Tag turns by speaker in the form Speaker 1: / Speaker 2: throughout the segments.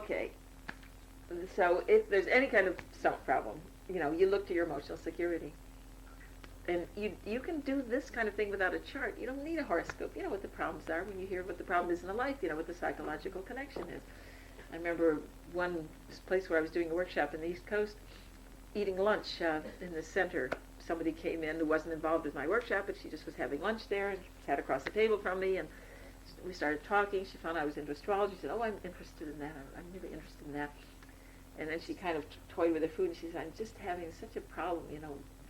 Speaker 1: Okay, so if there's any kind of stomach problem, you look to your emotional security. And you can do this kind of thing without a chart. You don't need a horoscope. You know what the problems are when you hear what the problem is in a life. You know what the psychological connection is. I remember one place where I was doing a workshop in the East Coast, eating lunch in the center. Somebody came in who wasn't involved with my workshop, but she just was having lunch there and sat across the table from me, and we started talking. She found I was into astrology. She said, "Oh, I'm interested in that. I'm really interested in that." And then she kind of toyed with her food, and she said, "I'm just having such a problem,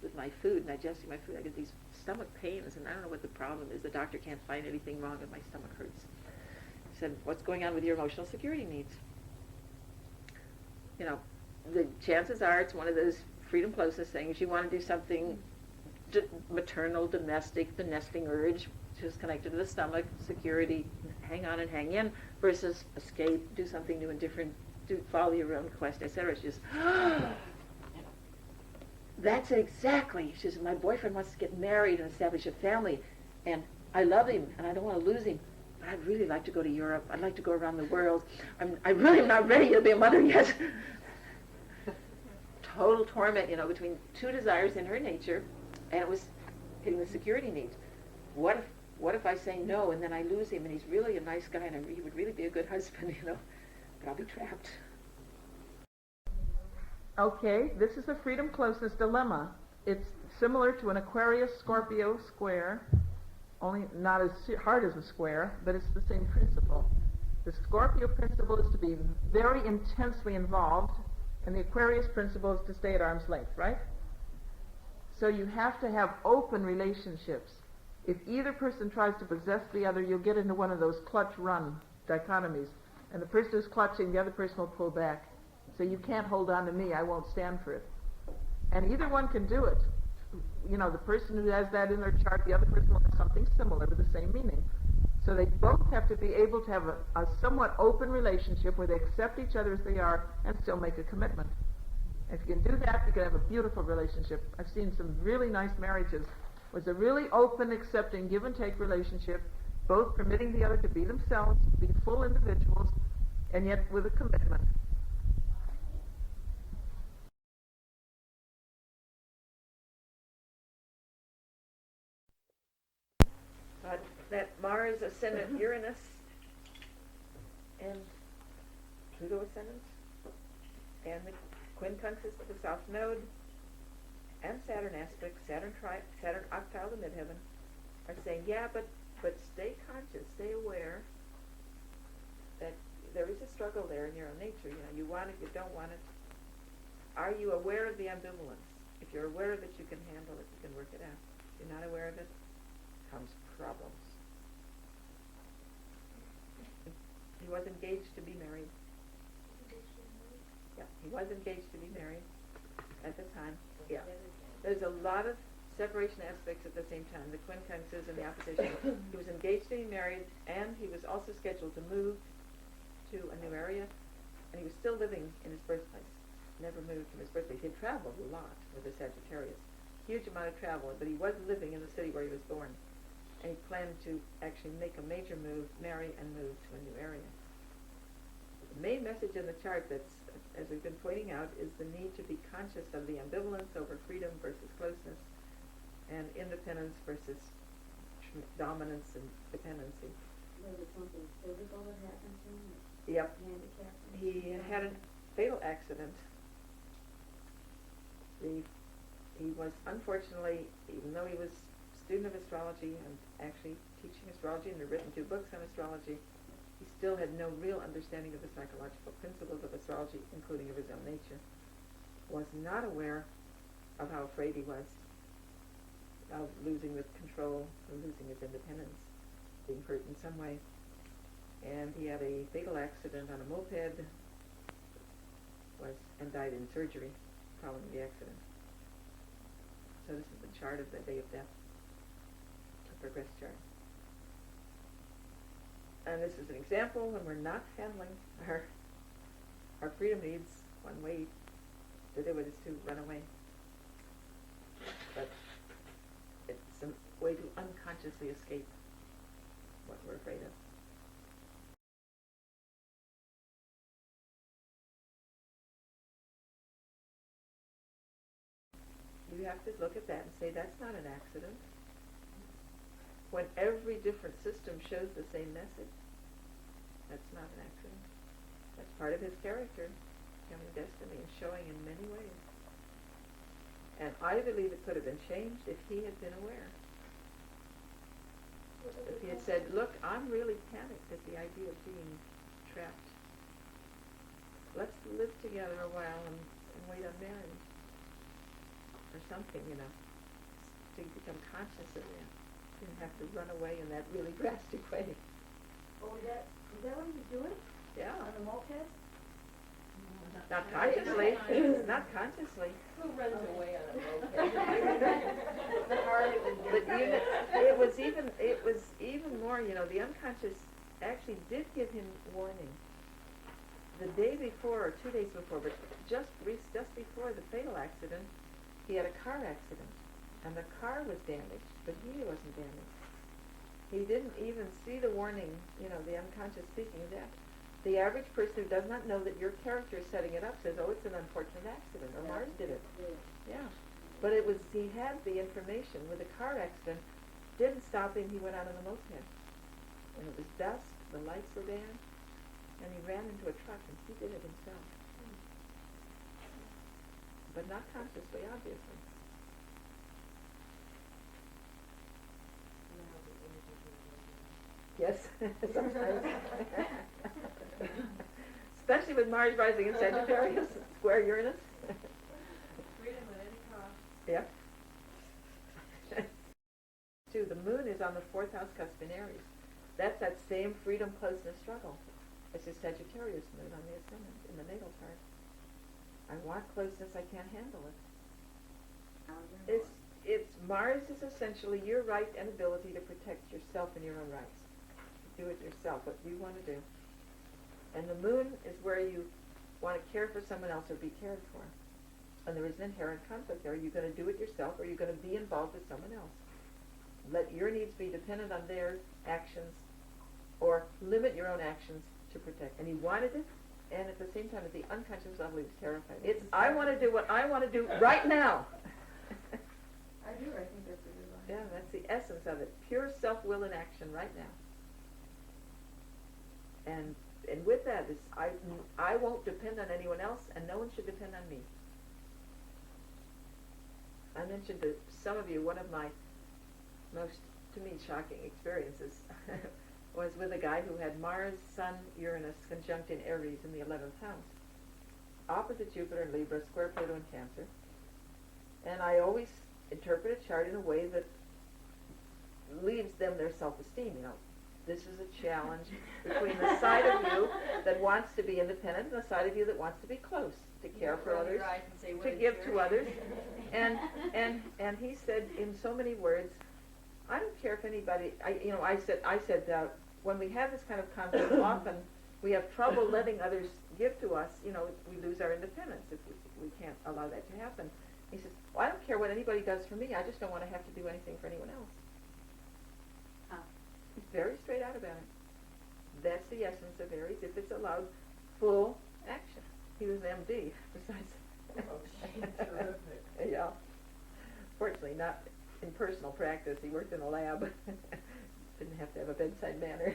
Speaker 1: with my food, digesting my food. I get these stomach pains, and I don't know what the problem is. The doctor can't find anything wrong, and my stomach hurts." I said, "What's going on with your emotional security needs?" The chances are it's one of those freedom-closeness things. You want to do something maternal, domestic, the nesting urge, which is connected to the stomach, security, hang on and hang in, versus escape, do something new and different, follow your own quest, etc. It's just, that's exactly. She says, "My boyfriend wants to get married and establish a family, and I love him, and I don't want to lose him, but I'd really like to go to Europe. I'd like to go around the world. I really am not ready to be a mother yet." Total torment, between two desires in her nature, and it was hitting the security needs. What if I say no, and then I lose him, and he's really a nice guy, and he would really be a good husband, but I'll be trapped.
Speaker 2: Okay, this is a Freedom-Closeness Dilemma. It's similar to an Aquarius-Scorpio square, only not as hard as a square, but it's the same principle. The Scorpio principle is to be very intensely involved, and the Aquarius principle is to stay at arm's length, right? So you have to have open relationships. If either person tries to possess the other, you'll get into one of those clutch-run dichotomies, and the person who's clutching, the other person will pull back. So you can't hold on to me, I won't stand for it. And either one can do it. The person who has that in their chart, the other person will have something similar with the same meaning. So they both have to be able to have a somewhat open relationship where they accept each other as they are and still make a commitment. If you can do that, you can have a beautiful relationship. I've seen some really nice marriages. It was a really open, accepting, give and take relationship, both permitting the other to be themselves, be full individuals, and yet with a commitment.
Speaker 1: That Mars ascendant Uranus and Pluto ascendant and the quincunxes of the South Node and Saturn aspect, Saturn octile to midheaven, are saying, yeah, but stay conscious, stay aware that there is a struggle there in your own nature. You want it, you don't want it. Are you aware of the ambivalence? If you're aware of it, you can handle it, you can work it out. If you're not aware of it, comes problems. He was engaged to be married. Yeah, he was engaged to be married at the time. Yeah. There's a lot of separation aspects at the same time. The quincunxes and the opposition. He was engaged to be married, and he was also scheduled to move to a new area, and he was still living in his birthplace. Never moved from his birthplace. He had traveled a lot with the Sagittarius. Huge amount of travel, but he was living in the city where he was born. And he planned to actually make a major move, marry, and move to a new area. The main message in the chart that's, as we've been pointing out, is the need to be conscious of the ambivalence over freedom versus closeness, and independence versus dominance and dependency.
Speaker 3: Was it something physical that happened to him?
Speaker 1: Yep.
Speaker 3: Handicap?
Speaker 1: He had a fatal accident. He was, unfortunately, even though he was student of astrology and actually teaching astrology and had written 2 books on astrology, he still had no real understanding of the psychological principles of astrology, including of his own nature. Was not aware of how afraid he was of losing the control, or losing his independence, being hurt in some way. And he had a fatal accident on a moped, and died in surgery following the accident. So this is the chart of the day of death. Progress chart. And this is an example when we're not handling our freedom needs. One way to do it is to run away. But it's a way to unconsciously escape what we're afraid of. you have to look at that and say that's not an accident. When every different system shows the same message, that's not an accident. That's part of his character, having destiny and showing in many ways. And I believe it could have been changed if he had been aware. If he had said, look, I'm really panicked at the idea of being trapped. Let's live together a while and wait on marriage. Or something, you know, to become conscious of that. Didn't have to run away in that really drastic way.
Speaker 3: Oh, is that what he was doing
Speaker 1: Yeah.
Speaker 3: on the malt test?
Speaker 1: Not consciously. Not consciously.
Speaker 4: Who runs away on a moped? The heart
Speaker 1: But it was even more, you know, the unconscious actually did give him warning. The day before, or 2 days before, but just before the fatal accident, he had a car accident. And the car was damaged, but he wasn't damaged. He didn't even see the warning, you know, the unconscious speaking of that. The average person who does not know that your character is setting it up says, oh, it's an unfortunate accident, or Mars did it. Yeah. But he had the information. With the car accident, didn't stop him, he went out on the moped. And it was dusk, the lights were bad, and he ran into a truck, and he did it himself. But not consciously, obviously. Yes, sometimes. Especially with Mars rising in Sagittarius, square Uranus.
Speaker 4: Freedom at any cost.
Speaker 1: Yep. Too, the moon is on the 4th house cusp in Aries. That's that same freedom-closeness struggle. It's a Sagittarius moon on the ascendant in the natal chart. I want closeness, I can't handle it. It's Mars is essentially your right and ability to protect yourself and your own rights. Do it yourself, what you want to do. And the moon is where you want to care for someone else or be cared for. And there is an inherent conflict there. Are you going to do it yourself, or are you going to be involved with someone else? Let your needs be dependent on their actions, or limit your own actions to protect. And he wanted it, and at the same time, at the unconscious level, he was terrified. It's, I want to do what I want to do right now.
Speaker 3: I do, I think that's a good one.
Speaker 1: Yeah, that's the essence of it. Pure self-will in action right now. And with that is, I won't depend on anyone else, and no one should depend on me. I mentioned to some of you one of my most, to me, shocking experiences was with a guy who had Mars, Sun, Uranus conjunct in Aries in the 11th house. Opposite Jupiter in Libra, square Pluto in Cancer. And I always interpret a chart in a way that leaves them their self-esteem, you know. This is a challenge between the side of you that wants to be independent and the side of you that wants to be close, to care for others, to give to others. And he said in so many words, I don't care if anybody, I said when we have this kind of conflict, often we have trouble letting others give to us, you know, we lose our independence if we can't allow that to happen. He says, well, I don't care what anybody does for me, I just don't want to have to do anything for anyone else. He's very straight out about it. That's the essence of Aries, if it's allowed full action. He was an MD, besides.
Speaker 4: Terrific.
Speaker 1: Yeah. Fortunately, not in personal practice. He worked in a lab. Didn't have to have a bedside manner.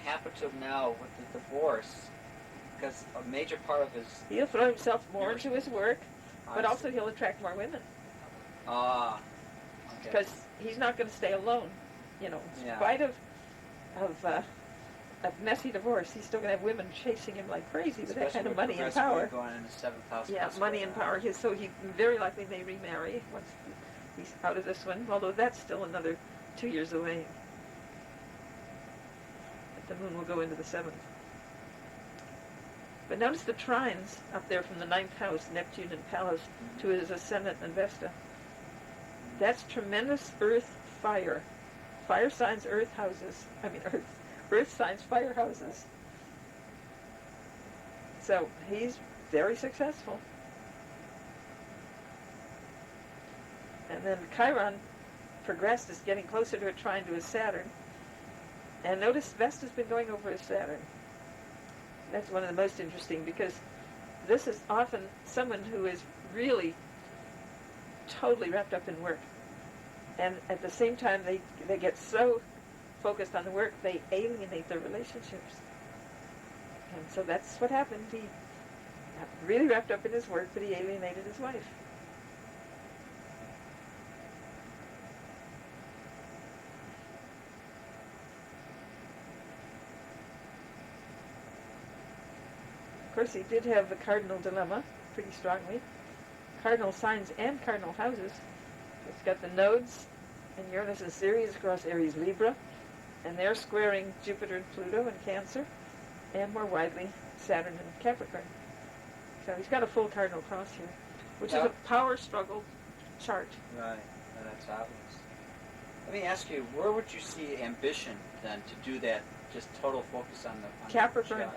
Speaker 5: happen to him now with the divorce? Because a major part of his...
Speaker 1: He'll throw himself more into his work, but
Speaker 5: I
Speaker 1: also
Speaker 5: see.
Speaker 1: he'll attract more women.
Speaker 5: Ah, okay.
Speaker 1: Because he's not going to stay alone. You know, in
Speaker 5: Yeah.
Speaker 1: spite of messy divorce, he's still going to have women chasing him like crazy with that
Speaker 5: Especially
Speaker 1: kind of
Speaker 5: with
Speaker 1: money and
Speaker 5: progressive
Speaker 1: power.
Speaker 5: women going into 7th house.
Speaker 1: Yeah,
Speaker 5: plus
Speaker 1: money
Speaker 5: right
Speaker 1: and
Speaker 5: now.
Speaker 1: power. So he very likely may remarry once he's out of this one, although that's still another 2 years away. But the moon will go into the 7th. But notice the trines up there from the 9th house, Neptune and Pallas, to his ascendant and Vesta. That's tremendous earth fire. Fire signs, earth houses. Earth signs, fire houses. So he's very successful. And then Chiron progressed, is getting closer to a trine to his Saturn. And notice Vesta's been going over his Saturn. That's one of the most interesting, because this is often someone who is really totally wrapped up in work. And at the same time, they get so focused on the work, they alienate their relationships. And so that's what happened. He got really wrapped up in his work, but he alienated his wife. Of course, he did have the cardinal dilemma pretty strongly. Cardinal signs and cardinal houses. It's got the nodes in Uranus and Ceres across Aries Libra, and they're squaring Jupiter and Pluto in Cancer, and more widely, Saturn and Capricorn. So he's got a full cardinal cross here, which is a power struggle chart.
Speaker 5: Right, no, that's obvious. Let me ask you, where would you see ambition then to do that, just total focus on the
Speaker 1: Capricorn.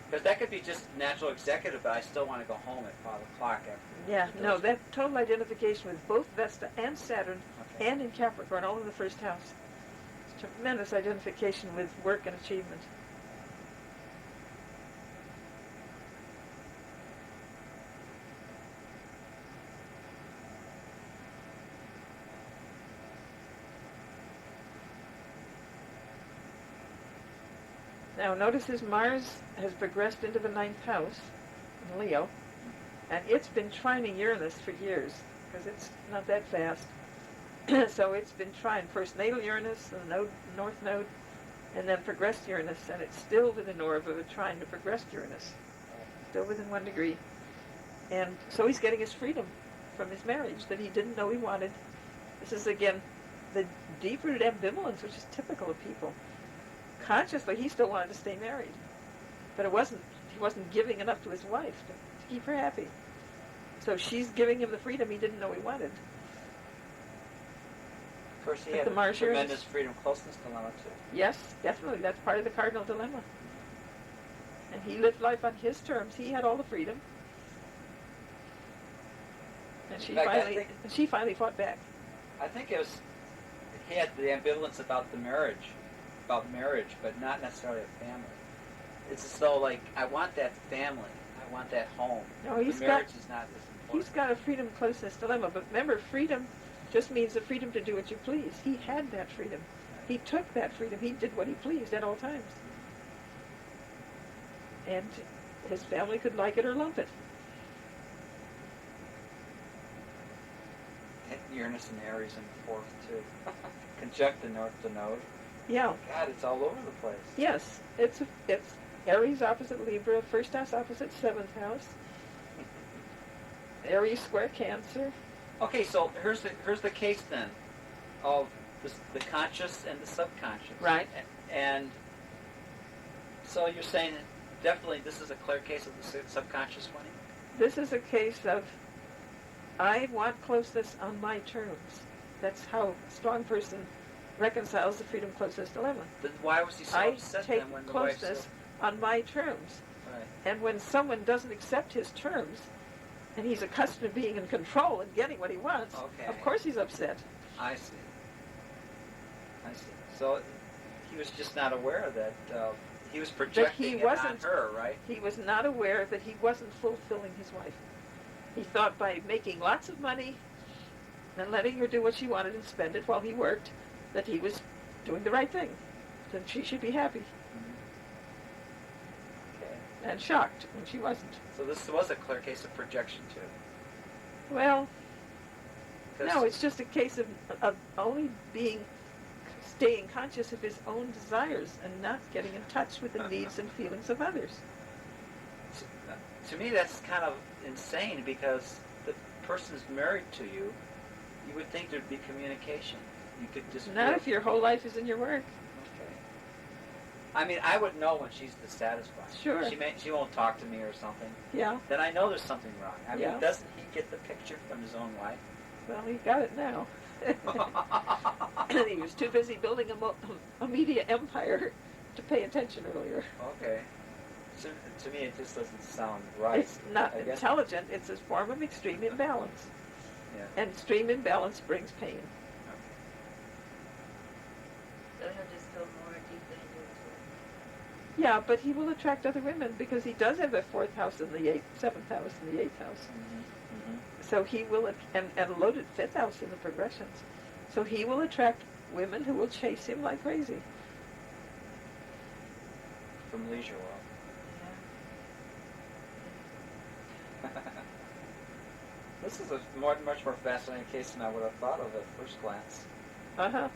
Speaker 5: Because that could be just natural executive, but I still want to go home at 5 o'clock after.
Speaker 1: Yeah, no, that total identification with both Vesta and Saturn
Speaker 5: Okay.
Speaker 1: and in Capricorn, all in the first house. It's tremendous identification with work and achievement. Now notice his Mars has progressed into the 9th house in Leo, and it's been trining Uranus for years, because it's not that fast. So it's been trine first natal Uranus, the north node, and then progressed Uranus, and it's still within orb of a trine to progressed Uranus, still within 1 degree. And so he's getting his freedom from his marriage that he didn't know he wanted. This is, again, the deep-rooted ambivalence, which is typical of people. Consciously, he still wanted to stay married, but he wasn't giving enough to his wife to keep her happy. So she's giving him the freedom he didn't know he wanted.
Speaker 5: Of course, he
Speaker 1: But
Speaker 5: had
Speaker 1: the
Speaker 5: a
Speaker 1: Mars Uranus-
Speaker 5: tremendous freedom-closeness dilemma, too.
Speaker 1: Yes, definitely, that's part of the cardinal dilemma. And he lived life on his terms. He had all the freedom. And
Speaker 5: In fact,
Speaker 1: she finally fought back.
Speaker 5: I think it was, he had the ambivalence about marriage, but not necessarily a family. It's as though, like, I want that family, I want that home.
Speaker 1: No,
Speaker 5: The marriage is not as important.
Speaker 1: He's got a freedom-closeness dilemma, but remember, freedom just means the freedom to do what you please. He had that freedom. He took that freedom. He did what he pleased at all times. And his family could like it or lump it.
Speaker 5: Uranus and Aries in the 4th, too. Conjunct the north node.
Speaker 1: Yeah.
Speaker 5: God, it's all over the place.
Speaker 1: Yes, it's Aries opposite Libra, first house opposite 7th house. Aries square Cancer.
Speaker 5: Okay, so here's the case then of the conscious and the subconscious.
Speaker 1: Right.
Speaker 5: And so you're saying that definitely this is a clear case of the subconscious winning?
Speaker 1: This is a case of, I want closeness on my terms. That's how a strong person reconciles the freedom-closeness dilemma.
Speaker 5: Then why was he so
Speaker 1: I
Speaker 5: upset
Speaker 1: take
Speaker 5: then when the wife
Speaker 1: closeness
Speaker 5: said...
Speaker 1: on my terms.
Speaker 5: Right.
Speaker 1: And when someone doesn't accept his terms, and he's accustomed to being in control and getting what he wants,
Speaker 5: Okay.
Speaker 1: of course he's upset.
Speaker 5: I see. So he was just not aware that he was projecting it on her, right?
Speaker 1: He was not aware that he wasn't fulfilling his wife. He thought by making lots of money and letting her do what she wanted and spend it while he worked, that he was doing the right thing, that she should be happy.
Speaker 5: Mm-hmm.
Speaker 2: and shocked when she wasn't.
Speaker 5: So this was a clear case of projection too.
Speaker 2: Well,
Speaker 5: 'Cause-
Speaker 2: no, it's just a case of only staying conscious of his own desires and not getting in touch with the needs and feelings of others.
Speaker 5: To me, that's kind of insane because the person's married to you. You would think there'd be communication. You could just
Speaker 2: Not if your whole life is in your work.
Speaker 5: Okay. I mean, I would know when she's dissatisfied.
Speaker 2: Sure.
Speaker 5: She won't talk to me or something.
Speaker 2: Yeah.
Speaker 5: Then I know there's something wrong. I mean,
Speaker 2: Yeah.
Speaker 5: doesn't he get the picture from his own wife?
Speaker 2: Well, he got it now. He was too busy building a media empire to pay attention earlier.
Speaker 5: Okay. So, to me, it just doesn't sound right.
Speaker 2: It's not
Speaker 5: I guess.
Speaker 2: intelligent. It's a form of extreme imbalance.
Speaker 5: Yeah.
Speaker 2: And extreme imbalance brings pain.
Speaker 4: So he'll just go more deeply into his work.
Speaker 2: Yeah, but he will attract other women because he does have a fourth house in the seventh house in the eighth house. So he will, and a loaded fifth house in the progressions. So he will attract women who will chase him like crazy.
Speaker 5: From Leisure World. This is a much more fascinating case than I would have thought of at first glance.
Speaker 2: Uh-huh.